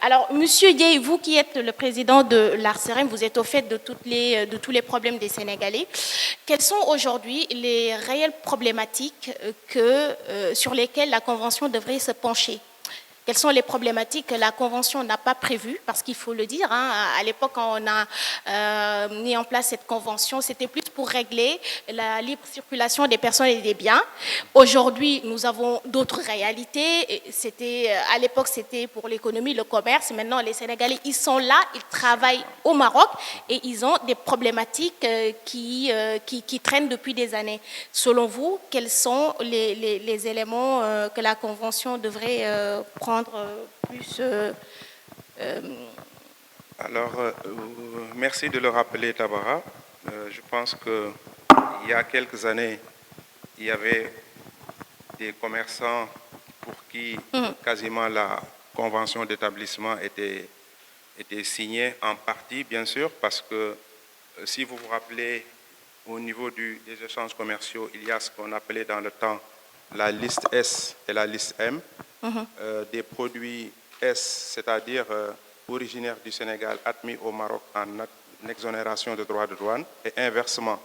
Alors, Monsieur Dieye, vous qui êtes le président de l'ARCEREM, vous êtes au fait de tous les problèmes des Sénégalais. Quelles sont aujourd'hui les réelles problématiques sur lesquelles la Convention devrait se pencher? Quelles sont les problématiques que la Convention n'a pas prévues? Parce qu'il faut le dire, à l'époque, quand on a mis en place cette Convention, c'était plus pour régler la libre circulation des personnes et des biens. Aujourd'hui, nous avons d'autres réalités. À l'époque, c'était pour l'économie, le commerce. Maintenant, les Sénégalais, ils sont là, ils travaillent au Maroc et ils ont des problématiques qui traînent depuis des années. Selon vous, quels sont les éléments que la Convention devrait prendre plus... Alors, merci de le rappeler, Tabara. Je pense qu'il y a quelques années, il y avait des commerçants pour qui quasiment la convention d'établissement était signée en partie, bien sûr, parce que si vous vous rappelez, au niveau des échanges commerciaux, il y a ce qu'on appelait dans le temps la liste S et la liste M. Des produits S, c'est-à-dire originaires du Sénégal, admis au Maroc en exonération de droits de douane, et inversement.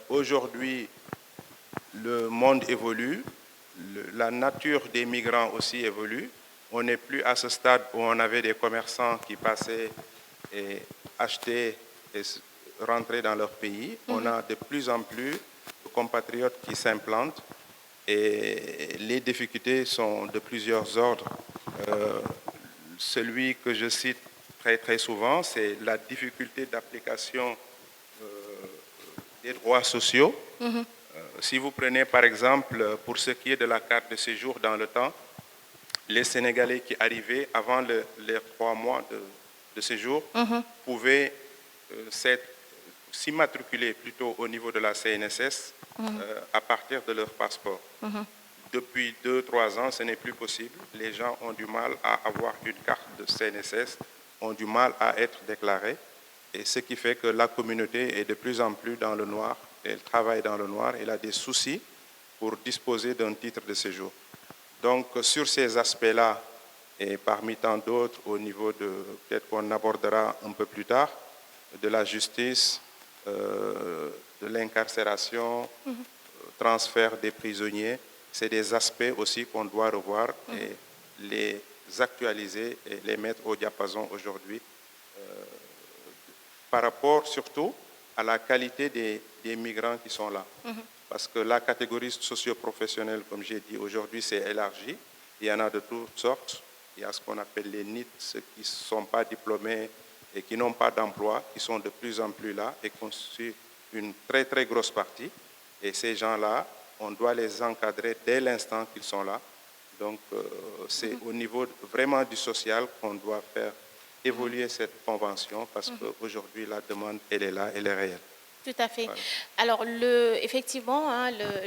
Aujourd'hui, le monde évolue, la nature des migrants aussi évolue. On n'est plus à ce stade où on avait des commerçants qui passaient et achetaient et rentraient dans leur pays. On a de plus en plus de compatriotes qui s'implantent. Et les difficultés sont de plusieurs ordres. Celui que je cite très, très souvent, c'est la difficulté d'application des droits sociaux. Si vous prenez par exemple, pour ce qui est de la carte de séjour dans le temps, les Sénégalais qui arrivaient avant les 3 mois de séjour pouvaient s'immatriculer plutôt au niveau de la CNSS à partir de leur passeport. Depuis 2-3 ans, ce n'est plus possible. Les gens ont du mal à avoir une carte de CNSS, ont du mal à être déclarés. Et ce qui fait que la communauté est de plus en plus dans le noir. Elle travaille dans le noir. Elle a des soucis pour disposer d'un titre de séjour. Donc, sur ces aspects-là, et parmi tant d'autres, au niveau de, peut-être qu'on abordera un peu plus tard, de la justice, de l'incarcération, transfert des prisonniers, c'est des aspects aussi qu'on doit revoir et les actualiser et les mettre au diapason aujourd'hui par rapport surtout à la qualité des migrants qui sont là. Parce que la catégorie socio-professionnelle, comme j'ai dit, aujourd'hui, c'est élargi. Il y en a de toutes sortes. Il y a ce qu'on appelle les NIT, ceux qui ne sont pas diplômés et qui n'ont pas d'emploi, qui sont de plus en plus là et constituent une très, très grosse partie. Et ces gens-là, on doit les encadrer dès l'instant qu'ils sont là. Donc, c'est au niveau vraiment du social qu'on doit faire évoluer cette convention parce qu'aujourd'hui, la demande, elle est là, elle est réelle. Tout à fait. Voilà. Alors, effectivement,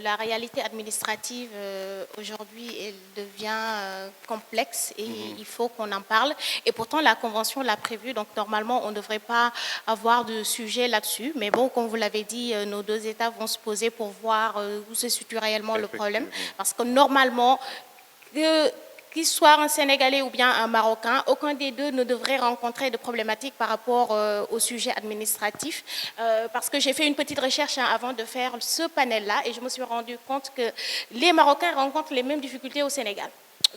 la réalité administrative aujourd'hui, elle devient complexe et il faut qu'on en parle. Et pourtant, la Convention l'a prévu, donc normalement, on ne devrait pas avoir de sujet là-dessus. Mais bon, comme vous l'avez dit, nos deux États vont se poser pour voir où se situe réellement le problème. Parce que normalement, qu'il soit un Sénégalais ou bien un Marocain, aucun des deux ne devrait rencontrer de problématiques par rapport au sujet administratif. Parce que j'ai fait une petite recherche avant de faire ce panel-là et je me suis rendu compte que les Marocains rencontrent les mêmes difficultés au Sénégal.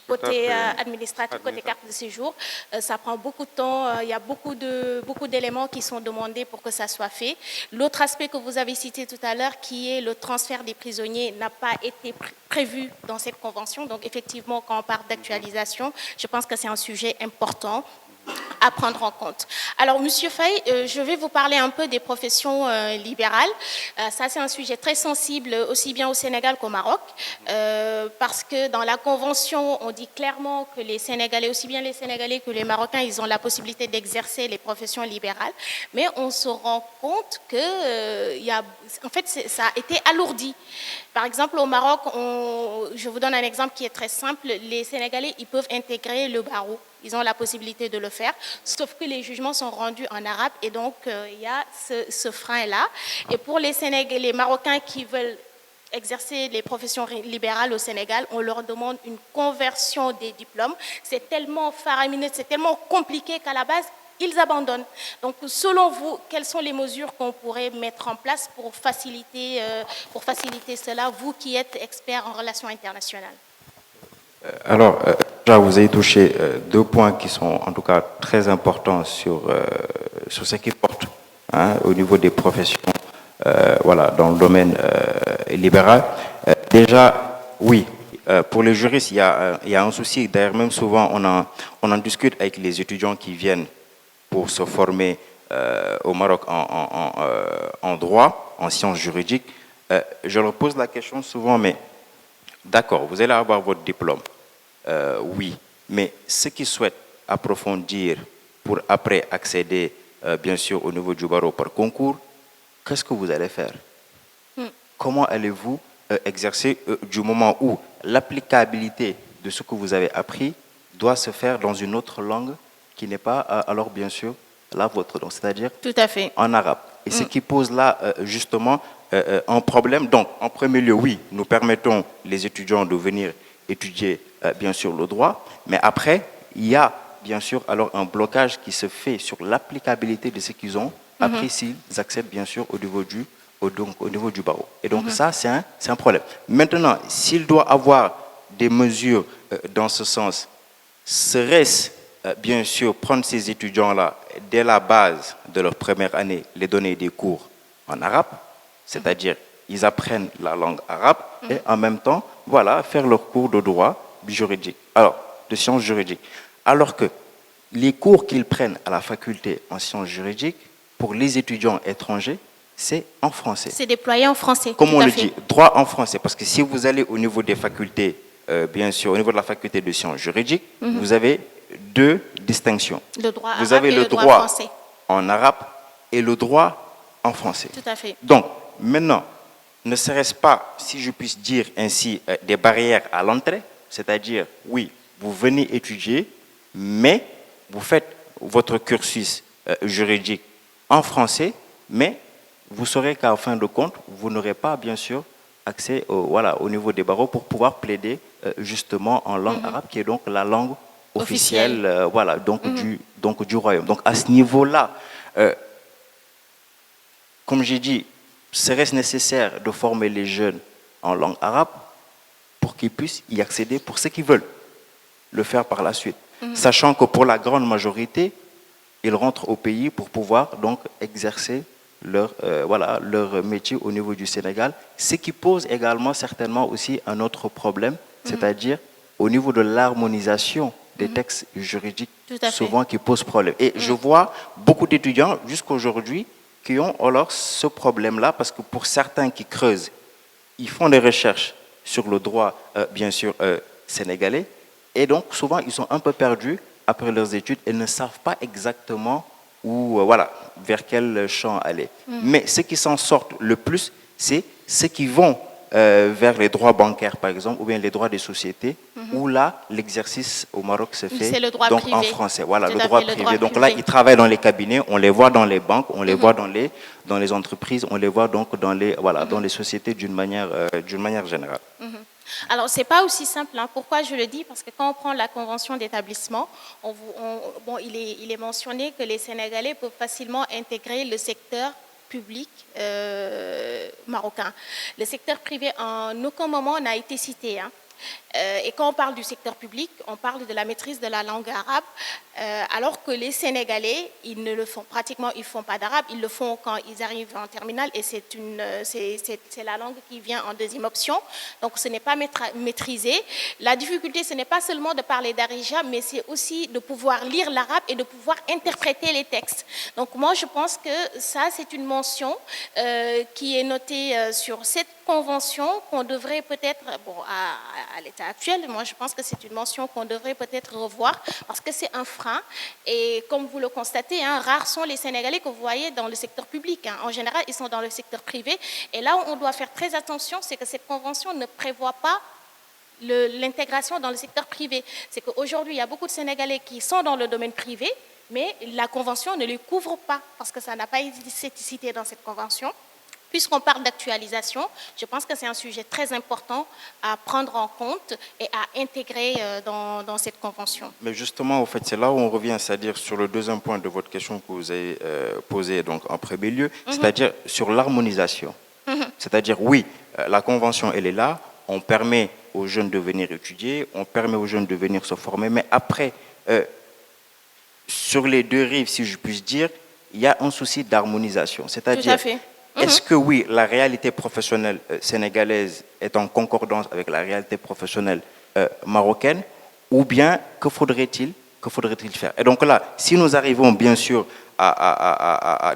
Côté administratif, côté carte de séjour, ça prend beaucoup de temps. Il y a beaucoup d'éléments qui sont demandés pour que ça soit fait. L'autre aspect que vous avez cité tout à l'heure, qui est le transfert des prisonniers, n'a pas été prévu dans cette convention. Donc, effectivement, quand on parle d'actualisation, je pense que c'est un sujet important à prendre en compte. Alors, Monsieur Faye, je vais vous parler un peu des professions libérales. Ça, c'est un sujet très sensible, aussi bien au Sénégal qu'au Maroc, parce que dans la Convention, on dit clairement que les Sénégalais, aussi bien les Sénégalais que les Marocains, ils ont la possibilité d'exercer les professions libérales, mais on se rend compte que, en fait, ça a été alourdi. Par exemple, au Maroc, je vous donne un exemple qui est très simple, les Sénégalais, ils peuvent intégrer le barreau. Ils ont la possibilité de le faire, sauf que les jugements sont rendus en arabe et donc il y a ce frein-là. Et pour les Sénégalais, les Marocains qui veulent exercer les professions libérales au Sénégal, on leur demande une conversion des diplômes. C'est tellement faramineux, c'est tellement compliqué qu'à la base, ils abandonnent. Donc, selon vous, quelles sont les mesures qu'on pourrait mettre en place pour faciliter cela, vous qui êtes expert en relations internationales? Alors, déjà, vous avez touché deux points qui sont en tout cas très importants sur ce qui porte au niveau des professions voilà, dans le domaine libéral. Déjà, oui, pour les juristes, il y a un souci. D'ailleurs, même souvent, on en discute avec les étudiants qui viennent pour se former au Maroc en droit, en sciences juridiques. Je leur pose la question souvent, mais d'accord, vous allez avoir votre diplôme. Oui, mais ceux qui souhaitent approfondir pour après accéder, bien sûr, au niveau du barreau par concours, qu'est-ce que vous allez faire? Comment allez-vous exercer du moment où l'applicabilité de ce que vous avez appris doit se faire dans une autre langue qui n'est pas, alors bien sûr, la vôtre, donc c'est-à-dire tout à fait en arabe. Et ce qui pose là, justement, un problème. Donc, en premier lieu, oui, nous permettons les étudiants de venir étudier, bien sûr, le droit, mais après, il y a, bien sûr, alors un blocage qui se fait sur l'applicabilité de ce qu'ils ont appris s'ils accèdent, bien sûr, au niveau du barreau. Et donc, ça, c'est un problème. Maintenant, s'il doit avoir des mesures dans ce sens, serait-ce, bien sûr, prendre ces étudiants-là, dès la base de leur première année, les donner des cours en arabe, c'est-à-dire ils apprennent la langue arabe et en même temps, voilà, faire leurs cours de droit juridique, alors de sciences juridiques. Alors que les cours qu'ils prennent à la faculté en sciences juridiques, pour les étudiants étrangers, c'est en français. C'est déployé en français. Comme on le dit, droit en français. Parce que si vous allez au niveau des facultés, bien sûr, au niveau de la faculté de sciences juridiques, vous avez deux distinctions. Le droit arabe vous avez et le droit français. En arabe et le droit en français. Tout à fait. Donc, maintenant, ne serait-ce pas, si je puisse dire ainsi, des barrières à l'entrée, c'est-à-dire, oui, vous venez étudier, mais vous faites votre cursus juridique en français, mais vous saurez qu'en fin de compte, vous n'aurez pas, bien sûr, accès au niveau des barreaux pour pouvoir plaider justement en langue arabe, qui est donc la langue officielle voilà, du royaume. Donc, à ce niveau-là, comme j'ai dit, serait-ce nécessaire de former les jeunes en langue arabe pour qu'ils puissent y accéder pour ceux qui veulent le faire par la suite, sachant que pour la grande majorité, ils rentrent au pays pour pouvoir donc exercer leur métier au niveau du Sénégal, ce qui pose également certainement aussi un autre problème, c'est-à-dire au niveau de l'harmonisation des textes juridiques, souvent qui pose problème. Et je vois beaucoup d'étudiants jusqu'aujourd'hui qui ont alors ce problème-là, parce que pour certains qui creusent, ils font des recherches sur le droit, bien sûr, sénégalais, et donc souvent ils sont un peu perdus après leurs études et ne savent pas exactement où, vers quel champ aller. Mais ceux qui s'en sortent le plus, c'est ceux qui vont vers les droits bancaires, par exemple, ou bien les droits des sociétés, où là, l'exercice au Maroc se fait donc privé. En français. Voilà, le droit privé. Donc là, ils travaillent dans les cabinets, on les voit dans les banques, on les voit dans les entreprises, on les voit donc dans les sociétés d'une manière générale. Alors, ce n'est pas aussi simple. Pourquoi je le dis? Parce que quand on prend la convention d'établissement, il est mentionné que les Sénégalais peuvent facilement intégrer le secteur public marocain. Le secteur privé, en aucun moment, n'a été cité. Et quand on parle du secteur public, on parle de la maîtrise de la langue arabe, alors que les Sénégalais, ils ne le font pratiquement, ils ne font pas d'arabe, ils le font quand ils arrivent en terminale et c'est la langue qui vient en deuxième option. Donc ce n'est pas maîtrisé. La difficulté, ce n'est pas seulement de parler d'Arija, mais c'est aussi de pouvoir lire l'arabe et de pouvoir interpréter les textes. Donc moi, je pense que ça, c'est une mention qui est notée sur cette convention qu'on devrait peut-être, à l'état actuel, moi je pense que c'est une mention qu'on devrait peut-être revoir parce que c'est un frein et comme vous le constatez, rares sont les Sénégalais que vous voyez dans le secteur public. En général, ils sont dans le secteur privé et là où on doit faire très attention, c'est que cette convention ne prévoit pas l'intégration dans le secteur privé. C'est qu'aujourd'hui, il y a beaucoup de Sénégalais qui sont dans le domaine privé, mais la convention ne les couvre pas parce que ça n'a pas été cité dans cette convention. puisqu'on parle d'actualisation, je pense que c'est un sujet très important à prendre en compte et à intégrer dans cette convention. Mais justement, au fait, c'est là où on revient, c'est-à-dire sur le deuxième point de votre question que vous avez posé donc, en premier lieu, c'est-à-dire sur l'harmonisation. C'est-à-dire, oui, la convention, elle est là, on permet aux jeunes de venir étudier, on permet aux jeunes de venir se former, mais après, sur les deux rives, si je puis dire, il y a un souci d'harmonisation. C'est-à-dire, est-ce que oui, la réalité professionnelle sénégalaise est en concordance avec la réalité professionnelle marocaine, ou bien que faudrait-il faire? Et donc là, si nous arrivons bien sûr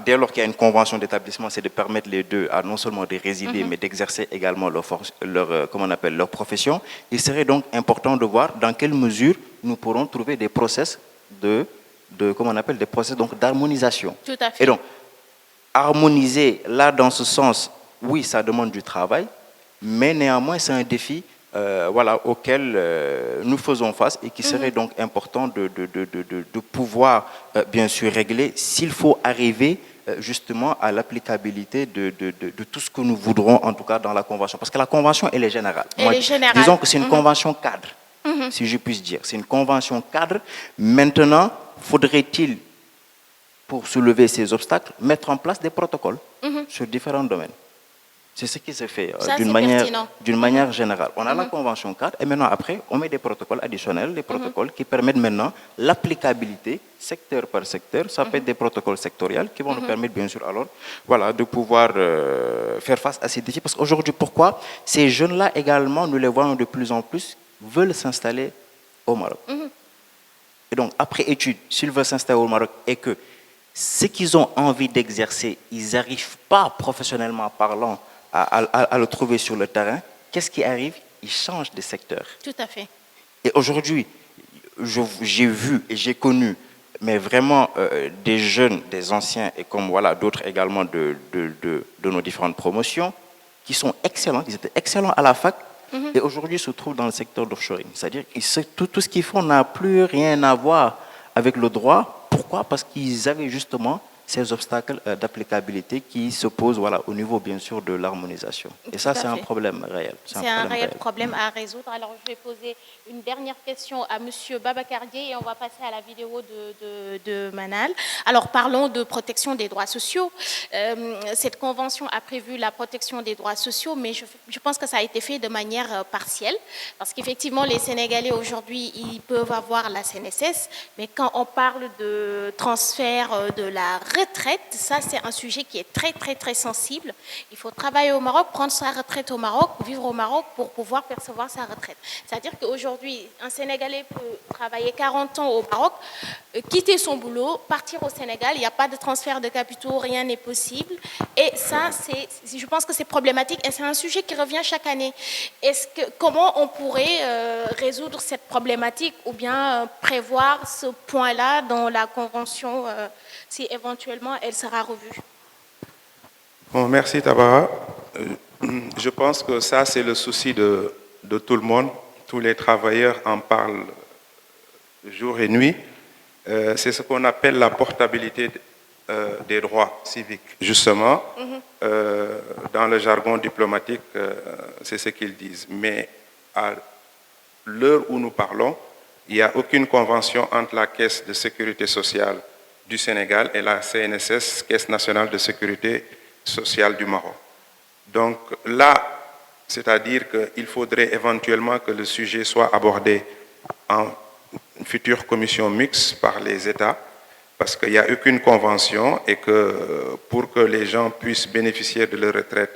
dès lors qu'il y a une convention d'établissement, c'est de permettre les deux à non seulement de résider, mais d'exercer également leur profession. Il serait donc important de voir dans quelle mesure nous pourrons trouver des process d'harmonisation. Tout à fait. Et donc, harmoniser, là, dans ce sens, oui, ça demande du travail, mais néanmoins, c'est un défi auquel nous faisons face et qui serait donc important de pouvoir, bien sûr, régler s'il faut arriver justement à l'applicabilité de tout ce que nous voudrons, en tout cas, dans la Convention. Parce que la Convention, elle est générale. Disons que c'est une Convention cadre, si je puis dire. C'est une Convention cadre. Maintenant, faudrait-il, pour soulever ces obstacles, mettre en place des protocoles sur différents domaines. C'est ce qui se fait d'une manière générale. On a la convention cadre et maintenant après, on met des protocoles additionnels, des protocoles qui permettent maintenant l'applicabilité secteur par secteur. Ça peut être des protocoles sectoriels qui vont nous permettre bien sûr alors de pouvoir faire face à ces défis. Parce qu'aujourd'hui, pourquoi ces jeunes-là également, nous les voyons de plus en plus, veulent s'installer au Maroc. Et donc, après études, s'ils veulent s'installer au Maroc et que ce qu'ils ont envie d'exercer, ils n'arrivent pas professionnellement parlant à le trouver sur le terrain, qu'est-ce qui arrive? Ils changent de secteur. Tout à fait. Et aujourd'hui, j'ai vu et j'ai connu, mais vraiment des jeunes, des anciens et comme d'autres également de nos différentes promotions, qui sont excellents, ils étaient excellents à la fac, et aujourd'hui se trouvent dans le secteur d'offshoring. C'est-à-dire que tout ce qu'ils font n'a plus rien à voir avec le droit. Pourquoi? Parce qu'ils avaient justement ces obstacles d'applicabilité qui se posent au niveau, bien sûr, de l'harmonisation. Et ça, c'est un problème réel. C'est un réel problème à résoudre. Alors, je vais poser une dernière question à M. Babacardier et on va passer à la vidéo de Manal. Alors, parlons de protection des droits sociaux. Cette convention a prévu la protection des droits sociaux, mais je pense que ça a été fait de manière partielle, parce qu'effectivement, les Sénégalais, aujourd'hui, ils peuvent avoir la CNSS, mais quand on parle de transfert de la retraite, ça c'est un sujet qui est très très très sensible. Il faut travailler au Maroc, prendre sa retraite au Maroc, vivre au Maroc pour pouvoir percevoir sa retraite. C'est-à-dire qu'aujourd'hui, un Sénégalais peut travailler 40 ans au Maroc, quitter son boulot, partir au Sénégal, il n'y a pas de transfert de capitaux, rien n'est possible. Et ça, je pense que c'est problématique et c'est un sujet qui revient chaque année. Comment on pourrait résoudre cette problématique ou bien prévoir ce point-là dans la Convention si éventuellement elle sera revue? Bon, merci Tabara. Je pense que ça, c'est le souci de tout le monde. Tous les travailleurs en parlent jour et nuit. C'est ce qu'on appelle la portabilité des droits civiques. Justement, dans le jargon diplomatique, c'est ce qu'ils disent. Mais à l'heure où nous parlons, il n'y a aucune convention entre la Caisse de sécurité sociale du Sénégal et la CNSS, Caisse nationale de sécurité sociale du Maroc. Donc là, c'est-à-dire qu'il faudrait éventuellement que le sujet soit abordé en future commission mixte par les États, parce qu'il n'y a aucune convention et que pour que les gens puissent bénéficier de leur retraite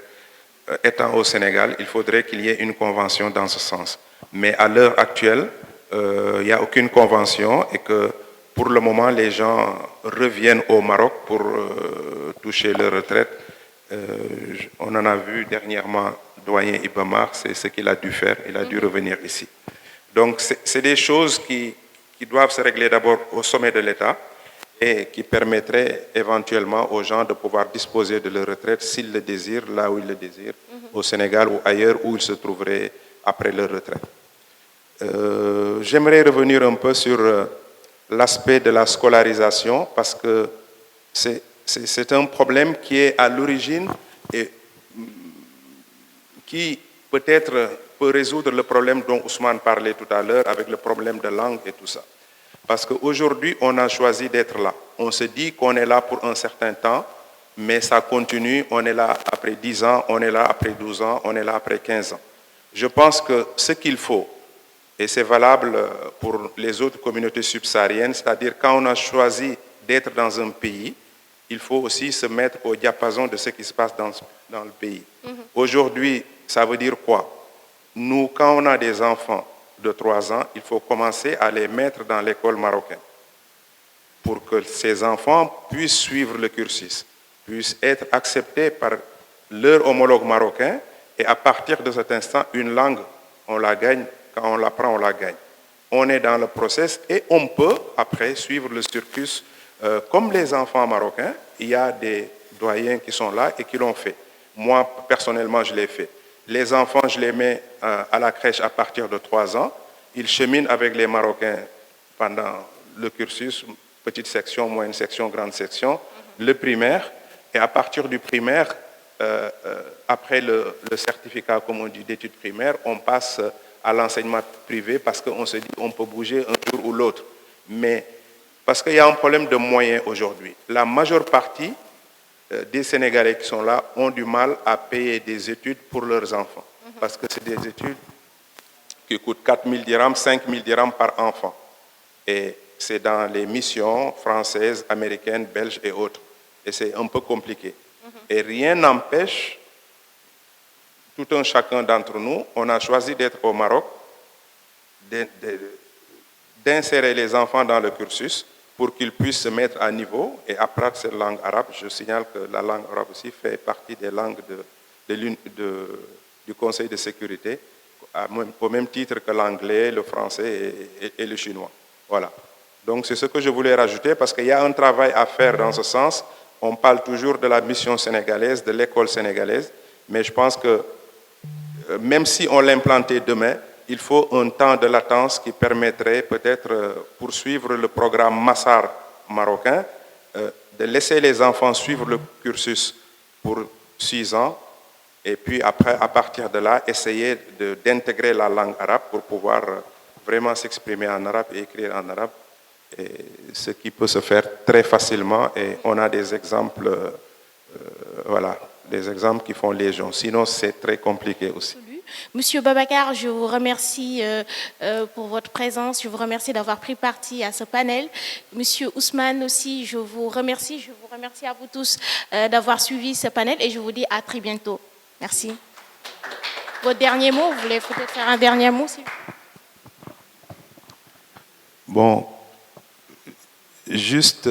étant au Sénégal, il faudrait qu'il y ait une convention dans ce sens. Mais à l'heure actuelle, il n'y a aucune convention et que pour le moment, les gens reviennent au Maroc pour toucher leur retraite. On en a vu dernièrement doyen Ibamar, c'est ce qu'il a dû faire, il a dû revenir ici. Donc c'est des choses qui doivent se régler d'abord au sommet de l'État et qui permettraient éventuellement aux gens de pouvoir disposer de leur retraite s'ils le désirent, là où ils le désirent, au Sénégal ou ailleurs où ils se trouveraient après leur retraite. J'aimerais revenir un peu sur l'aspect de la scolarisation parce que c'est un problème qui est à l'origine et qui peut-être peut résoudre le problème dont Ousmane parlait tout à l'heure avec le problème de langue et tout ça. Parce qu'aujourd'hui, on a choisi d'être là. On se dit qu'on est là pour un certain temps, mais ça continue. On est là après 10 ans, on est là après 12 ans, on est là après 15 ans. Je pense que ce qu'il faut, et c'est valable pour les autres communautés subsahariennes, c'est-à-dire quand on a choisi d'être dans un pays, il faut aussi se mettre au diapason de ce qui se passe dans le pays. Aujourd'hui, ça veut dire quoi? Nous, quand on a des enfants de 3 ans, il faut commencer à les mettre dans l'école marocaine pour que ces enfants puissent suivre le cursus, puissent être acceptés par leur homologue marocain, et à partir de cet instant, une langue, on la gagne, quand on l'apprend, on la gagne. On est dans le process et on peut, après, suivre le cursus comme les enfants marocains. Il y a des doyens qui sont là et qui l'ont fait. Moi, personnellement, je l'ai fait. Les enfants, je les mets à la crèche à partir de 3 ans. Ils cheminent avec les Marocains pendant le cursus, petite section, moyenne section, grande section, le primaire. Et à partir du primaire, après le certificat, comme on dit, d'études primaires, on passe à l'enseignement privé parce qu'on se dit qu'on peut bouger un jour ou l'autre. Mais parce qu'il y a un problème de moyens aujourd'hui. La majeure partie des Sénégalais qui sont là ont du mal à payer des études pour leurs enfants. Parce que c'est des études qui coûtent 4 000 dirhams, 5 000 dirhams par enfant. Et c'est dans les missions françaises, américaines, belges et autres. Et c'est un peu compliqué. Et rien n'empêche, tout un chacun d'entre nous, on a choisi d'être au Maroc, d'insérer les enfants dans le cursus pour qu'ils puissent se mettre à niveau et apprendre cette langue arabe. Je signale que la langue arabe aussi fait partie des langues du Conseil de sécurité, au même titre que l'anglais, le français et le chinois. Voilà. Donc c'est ce que je voulais rajouter parce qu'il y a un travail à faire dans ce sens. On parle toujours de la mission sénégalaise, de l'école sénégalaise, mais je pense que même si on l'implantait demain, il faut un temps de latence qui permettrait peut-être poursuivre le programme Massar marocain, de laisser les enfants suivre le cursus pour 6 ans, et puis après, à partir de là, essayer d'intégrer la langue arabe pour pouvoir vraiment s'exprimer en arabe et écrire en arabe, et ce qui peut se faire très facilement, et on a des exemples, voilà, des exemples qui font légion. Sinon, c'est très compliqué aussi. Monsieur Babacar, je vous remercie pour votre présence. Je vous remercie d'avoir pris partie à ce panel. Monsieur Ousmane aussi, je vous remercie. Je vous remercie à vous tous d'avoir suivi ce panel et je vous dis à très bientôt. Merci. Votre dernier mot, vous voulez peut-être faire un dernier mot aussi? Bon, juste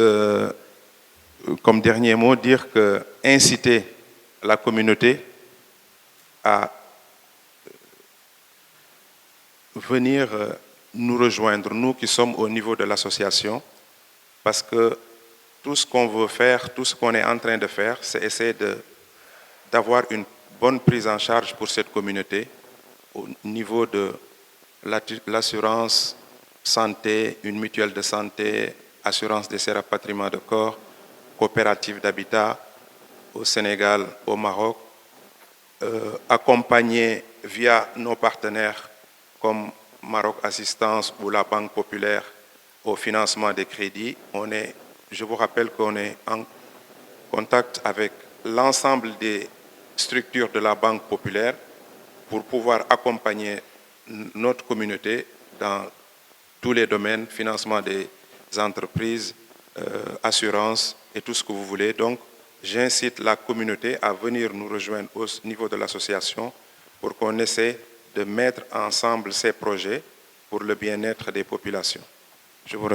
comme dernier mot, dire que inciter la communauté à venir nous rejoindre, nous qui sommes au niveau de l'association, parce que tout ce qu'on veut faire, tout ce qu'on est en train de faire, c'est essayer d'avoir une bonne prise en charge pour cette communauté au niveau de l'assurance santé, une mutuelle de santé, assurance décès à patrimoine de corps, coopérative d'habitat au Sénégal, au Maroc, accompagner via nos partenaires comme Maroc Assistance ou la Banque Populaire au financement des crédits. Je vous rappelle qu'on est en contact avec l'ensemble des structures de la Banque Populaire pour pouvoir accompagner notre communauté dans tous les domaines, financement des entreprises, assurance et tout ce que vous voulez. Donc, j'incite la communauté à venir nous rejoindre au niveau de l'association pour qu'on essaie de mettre ensemble ces projets pour le bien-être des populations. Je vous remercie.